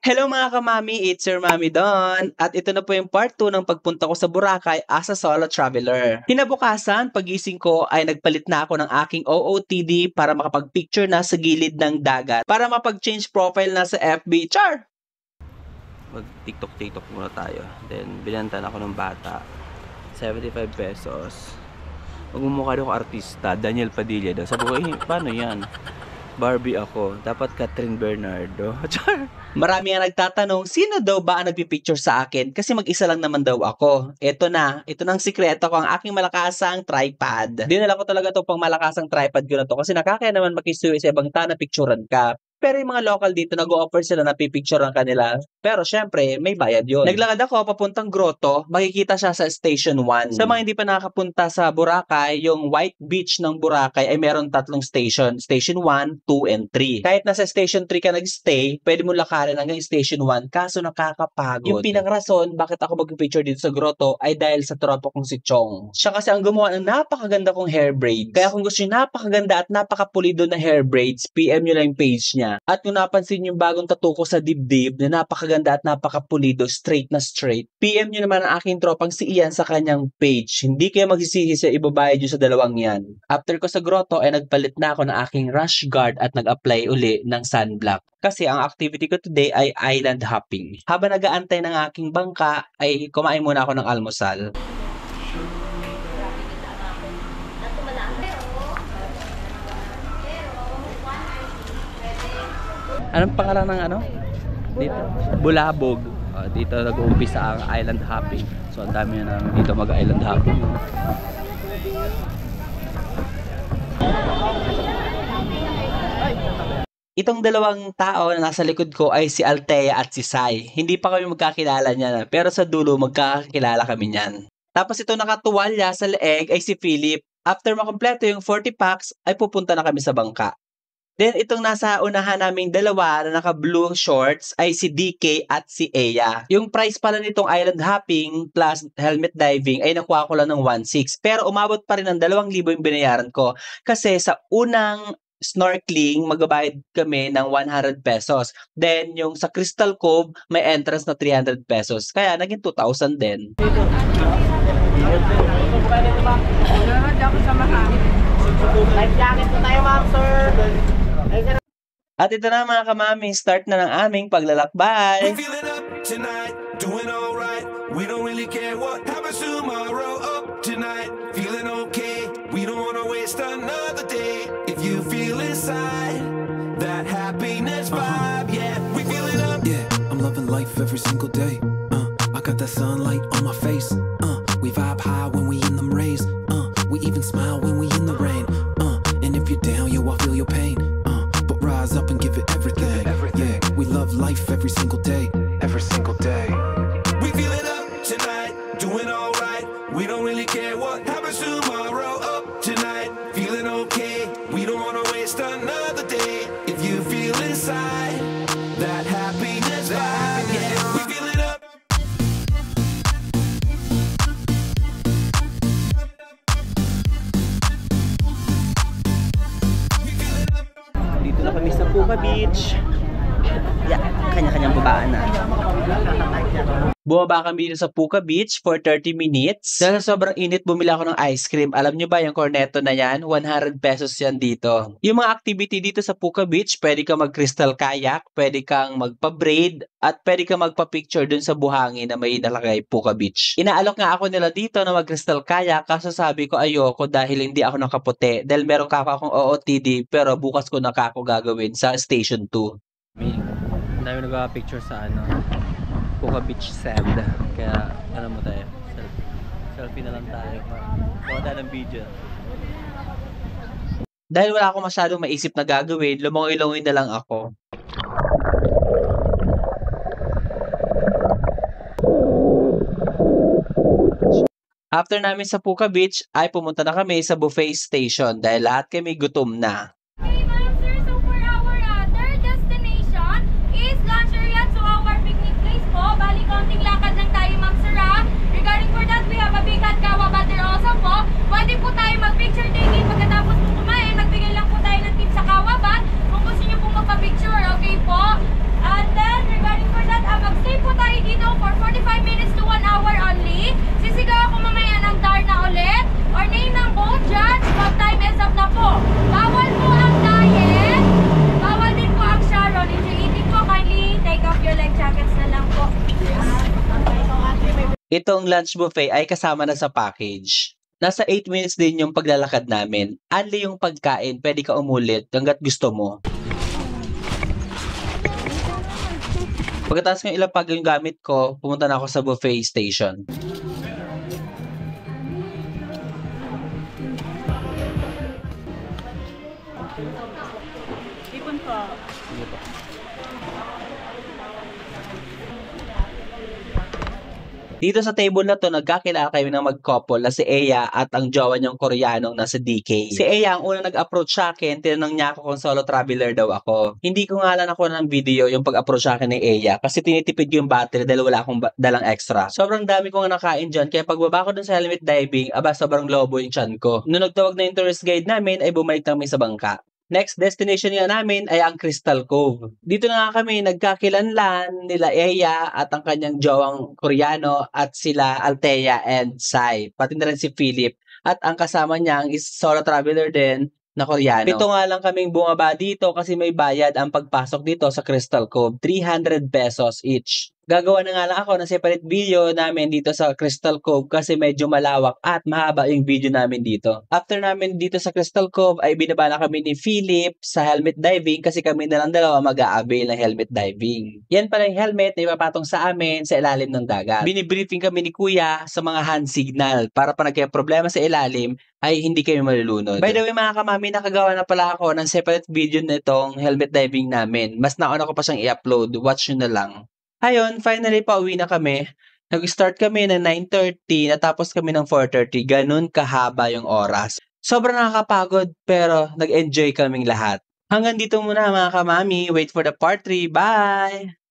Hello mga kamami, it's your Mami Don. At ito na po yung part 2 ng pagpunta ko sa Boracay as a solo traveler. Kinabukasan, pagising ko ay nagpalit na ako ng aking OOTD para makapag-picture na sa gilid ng dagat para mapag-change profile na sa FB. Char! Mag-TikTok muna tayo. Then, binantan ako ng bata. 75 pesos. Magmumukha ako artista, Daniel Padilla daw. Sabi ko, paano yan? Barbie ako. Dapat Catherine Bernardo. Marami nga nagtatanong, sino daw ba ang nagpipicture sa akin? Kasi mag-isa lang naman daw ako. Ito na ang sikreto ko, ang aking malakasang tripod. Dinala ko talaga to pang malakasang tripod ko na to kasi nakakaya naman makisuyo sa ibang tao na picturean ka. Pero yung mga local dito, nag-o-offer sila na pipicturean kanila. Pero syempre, may bayad yun. Naglakad ako papuntang grotto, makikita siya sa Station 1. Sa mga hindi pa nakakapunta sa Boracay, yung White Beach ng Boracay ay meron 3 station. Station 1, 2, and 3. Kahit nasa Station 3 ka nag-stay, pwede mo lakarin hanggang Station 1, kaso nakakapagod. Yung pinang-rason bakit ako mag-picture dito sa grotto ay dahil sa tropa kong si Chong. Siya kasi ang gumawa ng napakaganda kong hair braids. Kaya kung gusto nyo napakaganda at napakapulido na hair braids, PM nyo lang yung page niya. At kung napansin yung bagong tattoo ko sa dibdib na napakaganda at napakapulido, straight na straight, PM nyo naman ang aking tropang si Ian sa kanyang page. Hindi kayo magsisisi sa ibabayad nyo sa dalawang yan. After ko sa grotto ay nagpalit na ako ng aking rash guard at nag-apply uli ng sunblock. Kasi ang activity ko today ay island hopping. Habang nag-aantay ng aking bangka ay kumain muna ako ng almusal. Anong pangalan ng ano? Dito? Bulabog. Dito nag-uumpisa ang island hopping. So ang dami na namin dito mag-island hopping. Itong dalawang tao na nasa likod ko ay si Althea at si Sai. Hindi pa kami magkakilala niyan, pero sa dulo magkakilala kami niyan. Tapos ito nakatuwalya sa leeg ay si Philip. After makompleto yung 40 packs ay pupunta na kami sa bangka. Then, itong nasa unahan naming dalawa na naka-blue shorts ay si DK at si Eya. Yung price pala nitong island hopping plus helmet diving ay nakuha ko lang ng 1,600. Pero umabot pa rin ng 2,000 yung binayaran ko. Kasi sa unang snorkeling, magbabayad kami ng 100 pesos. Then, yung sa Crystal Cove, may entrance na 300 pesos. Kaya, naging 2,000 din. Life jacket po tayo, ma'am, sir. At ito na mga kamami, start na ng aming paglalakbay. Doing all right. We don't really care what happens tomorrow. Up tonight, feeling okay. We don't wanna waste another day. If you feel inside that happiness vibe, yeah, we feel it up. Yeah, I'm loving life every single day. I got that sunlight on my face. We vibe high when we in them rays. We even smile when we in the rain. And if you're down, yo, I feel your pain. But rise up and give it everything. Yeah, we love life every single day. Every single day. We feel it up tonight, doing all right. We don't really care what happens tomorrow. Up tonight, feeling okay. We don't wanna waste another day. If you feel inside that happiness vibe, yeah, we feel it up. Dito na kami sa Puka Beach. Yeah, kanya-kanyang babaan na. Bumaba kami dito sa Puka Beach for 30 minutes. Dahil sobrang init, bumili ako ng ice cream. Alam nyo ba yung cornetto na yan? 100 pesos yan dito. Yung mga activity dito sa Puka Beach, pwede kang mag-crystal kayak, pwede kang magpa-braid, at pwede kang magpa-picture dun sa buhangin na may nalagay Puka Beach. Inaalok nga ako nila dito na mag-crystal kayak, kaso sabi ko ayoko dahil hindi ako nakaputi. Dahil meron ka akong OOTD, pero bukas ko na ako gagawin sa Station 2. Ang dami nagpa-picture sa Puka Beach Sand. Kaya, mo tayo. Selfie na lang tayo. Kuha tayo ng video. Dahil wala akong masyadong maisip na gagawin, lumangoy-langoy na lang ako. After namin sa Puka Beach, ay pumunta na kami sa buffet station dahil lahat kami gutom na. Pwede po tayo mag-picture taking pagkatapos po kumain. Magbigay lang po tayo ng tip sa Kawabat. Kung gusto nyo po magpa-picture, okay po? And then, regarding for for 45 minutes to 1 hour only. Sisigaw ako mamaya ng Darna ulit. Or name ng boat, Judge. Pag time is up na po. Bawal po ang diet. Bawal din po ang Sharon. If you're eating po, kindly take off your leg jackets na lang po. Itong lunch buffet ay kasama na sa package. Nasa 8 minutes din yung paglalakad namin. Only yung pagkain, pwede ka umulit hanggat gusto mo. Pagkatapos ng ilapag yung gamit ko, pumunta na ako sa buffet station. Dito sa table na to, nagkakilala kami ng mag-couple na si Eya at ang jowa niyang Koreanong nasa DK. Si Eya ang unang nag-approach sa akin, tinanong niya ako kung solo traveler daw ako. Hindi ko nga lang ako ng video yung pag-approach sa akin ni Eya kasi tinitipid ko yung battery dahil wala akong dalang extra. Sobrang dami ko nga nakain dyan, kaya pagbaba ko dun sa helmet diving, sobrang lobo yung chan ko. Nung nagtawag na yung tourist guide namin, ay bumalik kami sa bangka. Next destination nga namin ay ang Crystal Cove. Dito na nga kami nagkakilanlan nila Eya at ang kanyang jowang Koreano at sila Althea and Sai. Pati na rin si Philip. At ang kasama niya is solo traveler din na Koreano. Pito nga lang kaming bumaba dito kasi may bayad ang pagpasok dito sa Crystal Cove. 300 pesos each. Gagawa na nga lang ako ng separate video namin dito sa Crystal Cove kasi medyo malawak at mahaba yung video namin dito. After namin dito sa Crystal Cove ay binaba na kami ni Philip sa helmet diving kasi kami na lang dalawa mag-a-avail ng helmet diving. Yan pala yung helmet na ipapatong sa amin sa ilalim ng dagat. Binibriefing kami ni Kuya sa mga hand signal para pa nagka-problema sa ilalim ay hindi kami malulunod. By the way mga kamami, nakagawa na pala ako ng separate video nitong helmet diving namin. Mas nauna ko pa siyang i-upload. Watch nyo na lang. Ayun, finally pauwi na kami. Nag-start kami ng 9:30, natapos kami ng 4:30. Ganun kahaba yung oras. Sobrang nakakapagod pero nag-enjoy kaming lahat. Hanggang dito muna mga kamami. Wait for the part 3. Bye!